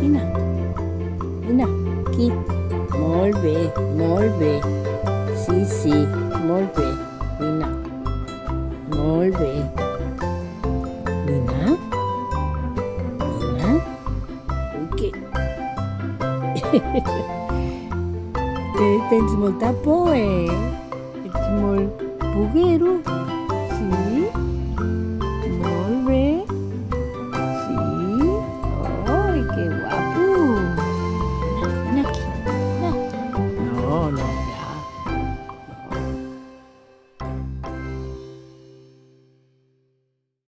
Vine. Vine, aquí. Molt bé, molt bé. Sí, molt bé. Vine. Molt bé. Vine. Vine. Ui, que... Tens molta por, Ets molt poguero.